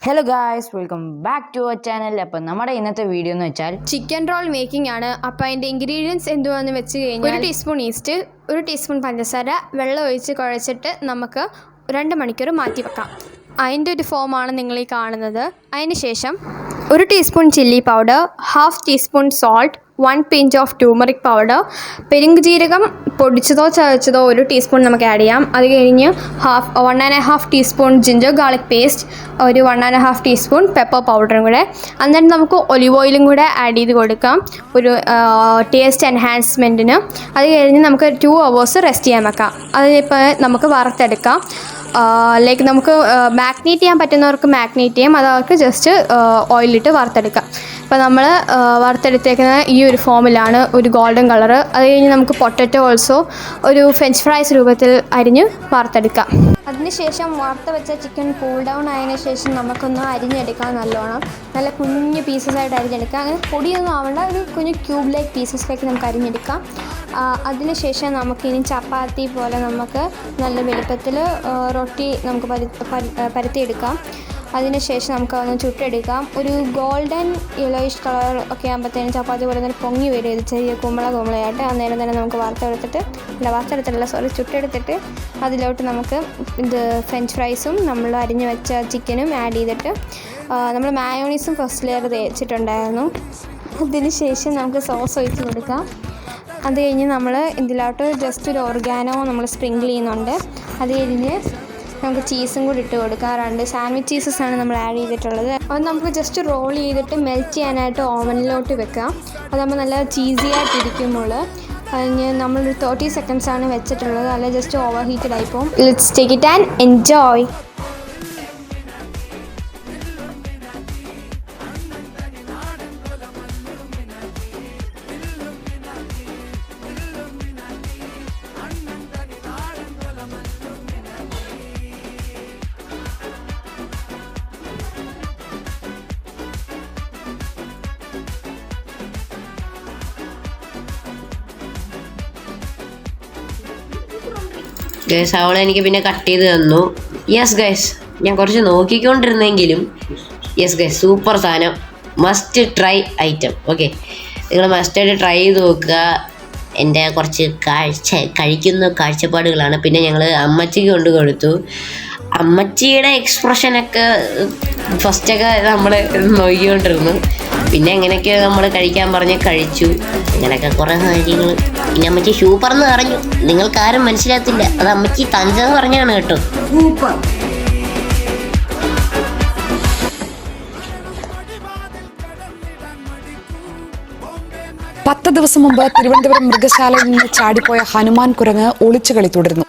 Hello guys, welcome back to our channel. അപ്പം നമ്മുടെ ഇന്നത്തെ വീഡിയോ എന്ന് വെച്ചാൽ ചിക്കൻ റോൾ മേക്കിംഗ് ആണ്. അപ്പോൾ അതിൻ്റെ ഇൻഗ്രീഡിയൻസ് എന്തുവാന്ന് വെച്ച് കഴിഞ്ഞാൽ 1 ടീസ്പൂൺ ഈസ്റ്റ്, 1 ടീസ്പൂൺ പഞ്ചസാര, വെള്ളം ഒഴിച്ച് കുഴച്ചിട്ട് നമുക്ക് 2 മണിക്കൂർ മാറ്റി വെക്കാം. അതിൻ്റെ ഒരു ഫോമാണ് നിങ്ങൾ ഈ കാണുന്നത്. അതിന് ശേഷം 1 teaspoon chilli powder, 1/2 teaspoon salt, 1 pinch of turmeric powder, പെരുംജീരകം പൊടിച്ചതോ ചതച്ചതോ 1 ടീസ്പൂൺ നമുക്ക് ആഡ് ചെയ്യാം. അത് കഴിഞ്ഞ് 1.5 ടീസ്പൂൺ ജിഞ്ചർ ഗാർലിക് പേസ്റ്റ്, ഒരു 1.5 ടീസ്പൂൺ പെപ്പർ പൗഡറും കൂടെ. എന്നിട്ട് നമുക്ക് ഒലിവ് ഓയിലും കൂടെ ആഡ് ചെയ്ത് കൊടുക്കാം ഒരു ടേസ്റ്റ് എൻഹാൻസ്മെൻറ്റിന്. അത് കഴിഞ്ഞ് നമുക്ക് 2 hours റെസ്റ്റ് ചെയ്യാൻ വെക്കാം. അതിനിപ്പോൾ നമുക്ക് വറുത്തെടുക്കാം. ലൈക്ക് നമുക്ക് മാഗ്നേറ്റ് ചെയ്യാൻ പറ്റുന്നവർക്ക് മാഗ്നേറ്റ് ചെയ്യാം, അതവർക്ക് ജസ്റ്റ് ഓയിലിട്ട് വറുത്തെടുക്കാം. ഇപ്പോൾ നമ്മൾ വറുത്തെടുത്തേക്കുന്ന ഈ ഒരു ഫോമിലാണ് ഒരു ഗോൾഡൻ കളറ്. അത് കഴിഞ്ഞ് നമുക്ക് പൊട്ടറ്റോ ഓൾസോ ഒരു ഫ്രഞ്ച് ഫ്രൈസ് രൂപത്തിൽ അരിഞ്ഞ് വറുത്തെടുക്കാം. അതിനുശേഷം വറുത്ത് വെച്ച ചിക്കൻ കൂൾ ഡൗൺ ആയതിനു ശേഷം നമുക്കൊന്ന് അരിഞ്ഞെടുക്കാം. നല്ല കുഞ്ഞു പീസസായിട്ട് അരിഞ്ഞെടുക്കാം. അങ്ങനെ പൊടിയൊന്നും ആവേണ്ട, ഒരു കുഞ്ഞു ക്യൂബ് ലൈക്ക് പീസസിലേക്ക് നമുക്ക് അരിഞ്ഞെടുക്കാം. അതിനുശേഷം നമുക്കിനി ചപ്പാത്തി പോലെ നമുക്ക് നല്ല വലുപ്പത്തിൽ റൊട്ടി നമുക്ക് പരത്തിയെടുക്കാം. അതിനുശേഷം നമുക്ക് അതൊന്ന് ചുട്ടെടുക്കാം. ഒരു ഗോൾഡൻ യെല്ലോയിഷ് കളർ ഒക്കെ ആകുമ്പോഴത്തേനും ചപ്പാത്തി പോലെ തന്നെ പൊങ്ങി വരും. ഇത് ചെറിയ കുമ്പളയായിട്ട് അന്നേരം തന്നെ നമുക്ക് ചുട്ടെടുത്തിട്ട് അതിലോട്ട് നമുക്ക് ഇത് ഫ്രഞ്ച് ഫ്രൈസും നമ്മൾ അരിഞ്ഞ് വെച്ച ചിക്കനും ആഡ് ചെയ്തിട്ട് നമ്മൾ മയോണീസും ഫസ്റ്റ് ലെയർ തേച്ചിട്ടുണ്ടായിരുന്നു. അതിന് ശേഷം നമുക്ക് സോസ് ഒഴിച്ച് കൊടുക്കാം. അത് കഴിഞ്ഞ് നമ്മൾ ഇതിലോട്ട് ജസ്റ്റ് ഒരു ഓർഗാനോ നമ്മൾ സ്പ്രിങ്കിൾ ചെയ്യുന്നുണ്ട്. അത് കഴിഞ്ഞ് നമുക്ക് ചീസും കൂടി ഇട്ട് കൊടുക്കാം. 2 സാൻഡ്വിച്ച് ചീസസാണ് നമ്മൾ ആഡ് ചെയ്തിട്ടുള്ളത്. അത് നമുക്ക് ജസ്റ്റ് റോൾ ചെയ്തിട്ട് മെൽറ്റ് ചെയ്യാനായിട്ട് ഓവനിലോട്ട് വെക്കാം. അതാകുമ്പോൾ നല്ല ചീസി ആയിട്ടിരിക്കുമ്പോൾ അതിന് നമ്മളൊരു 30 seconds ആണ് വെച്ചിട്ടുള്ളത്. അല്ലെ ജസ്റ്റ് ഓവർ ഹീറ്റഡ് ആയിപ്പോവും. Let's take it and enjoy. Guys അവളെനിക്ക് പിന്നെ കട്ട് ചെയ്ത് തന്നു. യെസ് ഗൈസ്, ഞാൻ കുറച്ച് നോക്കിക്കൊണ്ടിരുന്നെങ്കിലും യെസ് ഗൈസ്, സൂപ്പർ സാധനം, മസ്റ്റ് ട്രൈ ഐറ്റം. ഓക്കെ, നിങ്ങൾ മസ്റ്റായിട്ട് ട്രൈ ചെയ്ത് നോക്കുക. എൻ്റെ കുറച്ച് കഴിക്കുന്ന കാഴ്ചപ്പാടുകളാണ്. പിന്നെ ഞങ്ങൾ അമ്മച്ചിക്ക് കൊണ്ട് കൊടുത്തു. അമ്മച്ചിയുടെ എക്സ്പ്രഷനൊക്കെ ഫസ്റ്റൊക്കെ നമ്മൾ നോക്കിക്കൊണ്ടിരുന്നു. പിന്നെ എങ്ങനെയൊക്കെ നമ്മൾ കഴിക്കാൻ പറഞ്ഞ് കഴിച്ചു. അങ്ങനെയൊക്കെ കുറേ കാര്യങ്ങൾ. പിന്നെ അമ്മച്ചി സൂപ്പർ എന്ന് പറഞ്ഞു. നിങ്ങൾക്കാരും മനസ്സിലാത്തില്ല, അത് അമ്മച്ചി തഞ്ചെന്ന് പറഞ്ഞാണ് കേട്ടോ. സൂപ്പർ. പത്ത് ദിവസം മുമ്പ് തിരുവനന്തപുരം മൃഗശാലയിൽ നിന്ന് ചാടിപ്പോയ ഹനുമാൻ കുരങ്ങ് ഒളിച്ചുകളി തുടരുന്നു.